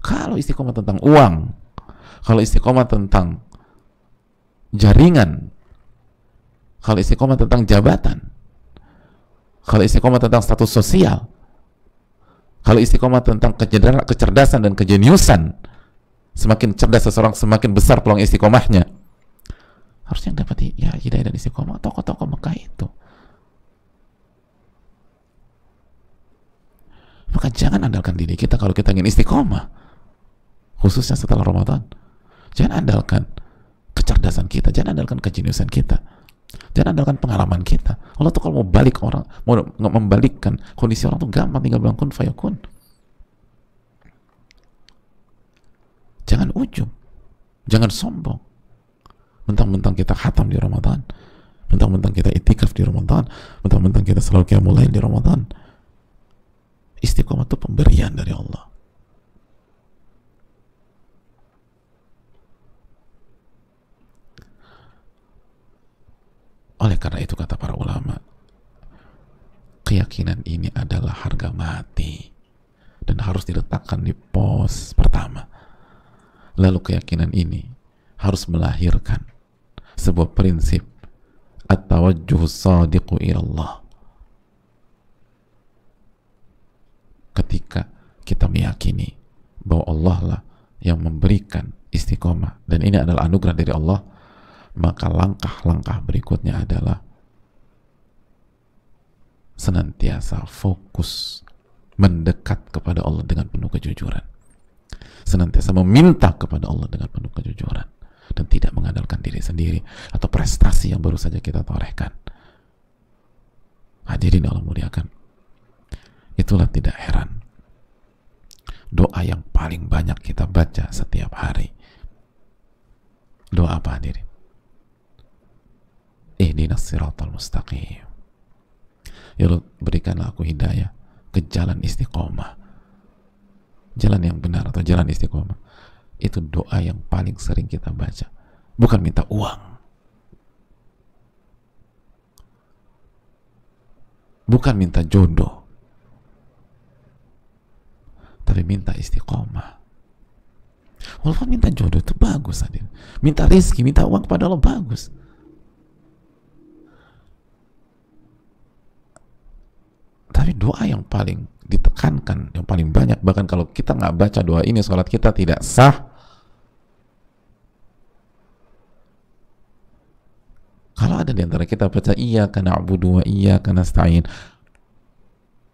Kalau istiqomah tentang uang, kalau istiqomah tentang jaringan, kalau istiqomah tentang jabatan, kalau istiqomah tentang status sosial, kalau istiqomah tentang kecerdasan dan kejeniusan, semakin cerdas seseorang semakin besar peluang istiqomahnya. Harusnya yang dapat ya hidayah dan istiqomah tokoh-tokoh Mekah itu. Maka jangan andalkan diri kita kalau kita ingin istiqomah, khususnya setelah Ramadan. Jangan andalkan kecerdasan kita, jangan andalkan kejeniusan kita, jangan andalkan pengalaman kita. Allah tuh kalau mau balik orang, mau membalikkan kondisi orang tuh gampang, tinggal bilang kun fayakun. Jangan ujub, jangan sombong. Mentang-mentang kita khatam di Ramadan, mentang-mentang kita itikaf di Ramadan, mentang-mentang kita selalu qiyamul lail di Ramadan. Istiqomah itu pemberian dari Allah. Oleh karena itu kata para ulama, keyakinan ini adalah harga mati dan harus diletakkan di pos pertama. Lalu keyakinan ini harus melahirkan sebuah prinsip at-tawajjuh sadiqu ilallah. Ketika kita meyakini bahwa Allah lah yang memberikan istiqomah dan ini adalah anugerah dari Allah, maka langkah-langkah berikutnya adalah senantiasa fokus mendekat kepada Allah dengan penuh kejujuran, senantiasa meminta kepada Allah dengan penuh kejujuran, dan tidak mengandalkan diri sendiri atau prestasi yang baru saja kita torehkan. Hadirin Allah muliakan, itulah tidak heran doa yang paling banyak kita baca setiap hari. Doa apa hadirin? Ihdinas siratal mustaqim. Ya Allah, berikanlah aku hidayah ke jalan istiqomah, jalan yang benar atau jalan istiqomah. Itu doa yang paling sering kita baca. Bukan minta uang, bukan minta jodoh, tapi minta istiqomah. Walaupun minta jodoh itu bagus, hadir. Minta rizki, minta uang kepada Allah bagus. Tapi doa yang paling ditekankan, yang paling banyak, bahkan kalau kita nggak baca doa ini, sholat kita tidak sah. Kalau ada di antara kita baca iyyaka na'budu wa iyyaka nasta'in,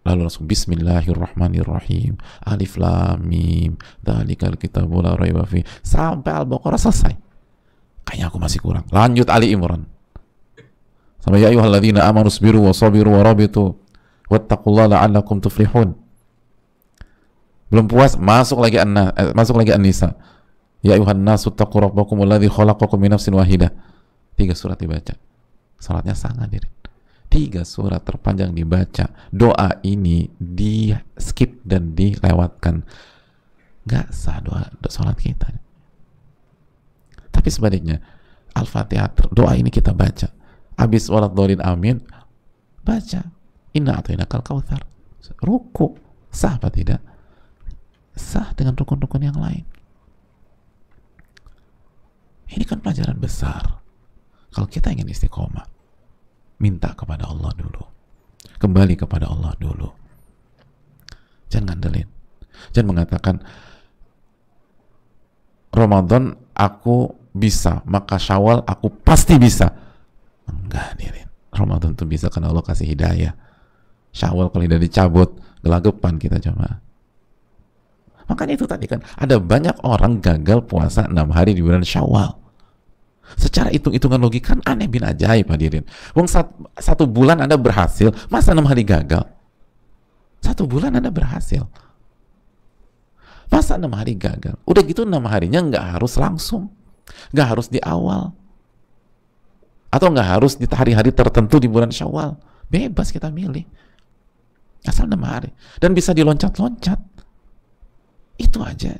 lalu langsung bismillahirrahmanirrahim, alif lam mim, dzalikal kitabu la raiba fi, sampai Al-Baqarah selesai, kayaknya aku masih kurang, lanjut Ali Imran sampai ya ayyuhalladzina amanu sabiru wa sabiru wa rabitu wattaqullaha la'allakum tuflihun. Belum puas, masuk lagi An-Nisa, ya ayyuhan nasu taqu rabbakumul ladzi khalaqakum min nafsin wahidah. 3 surat dibaca, salatnya sangat diri. 3 surat terpanjang dibaca, doa ini di skip dan dilewatkan, nggak sah doa salat kita. Tapi sebaliknya, Al-Fatihah, doa ini kita baca, habis waladhdallin amin, baca inna a'tainakal kautsar, ruku, sah apa tidak? Sah dengan rukun-rukun yang lain. Ini kan pelajaran besar. Kalau kita ingin istiqomah, minta kepada Allah dulu, kembali kepada Allah dulu. Jangan ngandelin, jangan mengatakan Ramadan aku bisa, maka Syawal aku pasti bisa. Enggak, hadirin. Ramadan itu bisa karena Allah kasih hidayah. Syawal kalau tidak dicabut, gelagapan kita jemaah. Makanya itu tadi kan, ada banyak orang gagal puasa 6 hari di bulan Syawal. Secara hitung-hitungan logika kan aneh bin ajaib, hadirin. Wong 1 bulan Anda berhasil, masa 6 hari gagal? 1 bulan Anda berhasil, masa 6 hari gagal? Udah gitu 6 harinya nggak harus langsung, nggak harus di awal, atau nggak harus di hari-hari tertentu di bulan Syawal. Bebas kita milih, asal 6 hari, dan bisa diloncat-loncat. Itu aja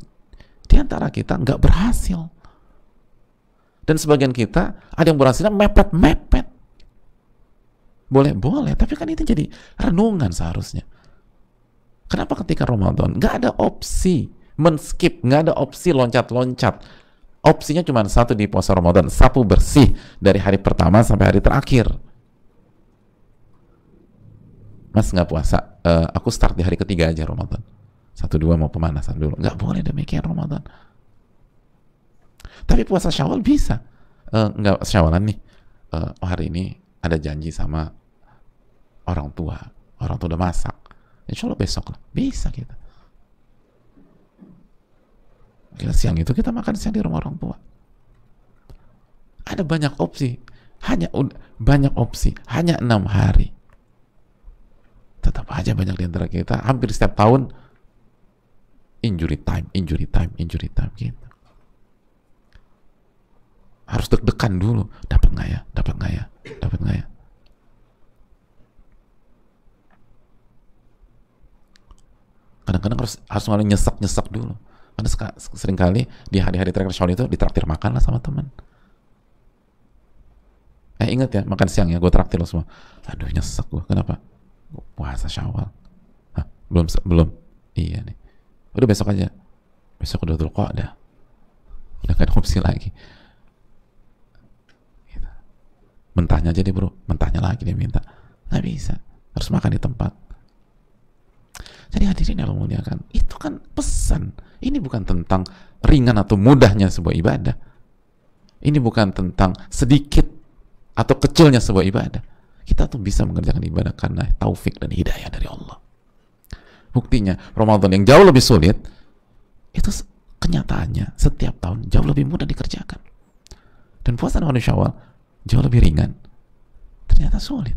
di antara kita nggak berhasil. Dan sebagian kita ada yang berhasilnya mepet-mepet. Boleh, tapi kan itu jadi renungan seharusnya. Kenapa ketika Ramadan nggak ada opsi men-skip, nggak ada opsi loncat-loncat. Opsinya cuma satu di puasa Ramadan, sapu bersih dari hari pertama sampai hari terakhir. Mas nggak puasa, aku start di hari ketiga aja Ramadan. 1-2 mau pemanasan dulu. Nggak boleh demikian Ramadan. Tapi puasa Syawal bisa. Nggak Syawalan nih. Hari ini ada janji sama orang tua udah masak. Insya Allah besok lah. Bisa kita. Siang itu kita makan siang di rumah orang tua. Ada banyak opsi. Banyak opsi. Hanya 6 hari. Tetap aja banyak di antara kita hampir setiap tahun injury time gitu. Harus deg-degan dulu, dapat nggak ya. Kadang-kadang harus ngalamin nyesek dulu. Karena seringkali di hari-hari terakhir Syawal itu ditraktir makan lah sama teman. Ingat ya, makan siang ya, gue traktir lo semua. Aduh nyesek gue, kenapa? Puasa Syawal. Hah, belum. Iya nih. Udah besok aja. Besok udah Dzulqa'dah. Udah gak ada opsi lagi. Gitu. Mentahnya aja deh bro. Mentahnya lagi dia minta. Gak bisa. Harus makan di tempat. Jadi hadirin yang Allah muliakan, itu kan pesan. Ini bukan tentang ringan atau mudahnya sebuah ibadah. Ini bukan tentang sedikit atau kecilnya sebuah ibadah. Kita tuh bisa mengerjakan ibadah karena taufik dan hidayah dari Allah. Buktinya Ramadan yang jauh lebih sulit itu kenyataannya setiap tahun jauh lebih mudah dikerjakan. Dan puasa Ramadan Syawal jauh lebih ringan ternyata sulit.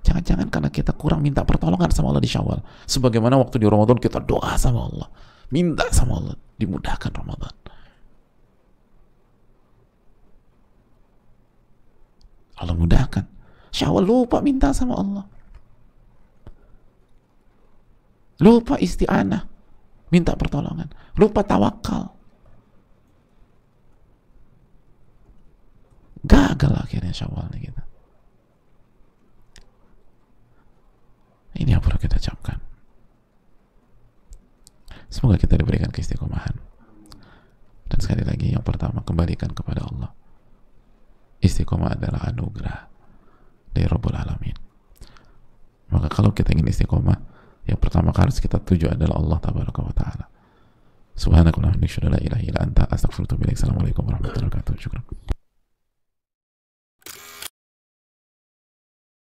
Jangan-jangan karena kita kurang minta pertolongan sama Allah di Syawal. Sebagaimana waktu di Ramadan kita doa sama Allah, minta sama Allah dimudahkan Ramadan. Allah mudahkan. Syawal lupa minta sama Allah. Lupa isti'anah, minta pertolongan. Lupa tawakal. Gagal akhirnya Syawal nih kita. Ini yang perlu kita camkan. Semoga kita diberikan keistiqomahan. Dan sekali lagi, yang pertama, kembalikan kepada Allah. Istiqomah adalah anugerah dari Rabbul Alamin. Maka kalau kita ingin istiqomah, yang pertama harus kita tuju adalah Allah Tabaraka wa Ta'ala. Subhanakallahumma wa bihamdika, asyhadu an la ilaha illa anta, astaghfiruka wa atubu ilaik. Assalamualaikum warahmatullahi wabarakatuh. Syukran.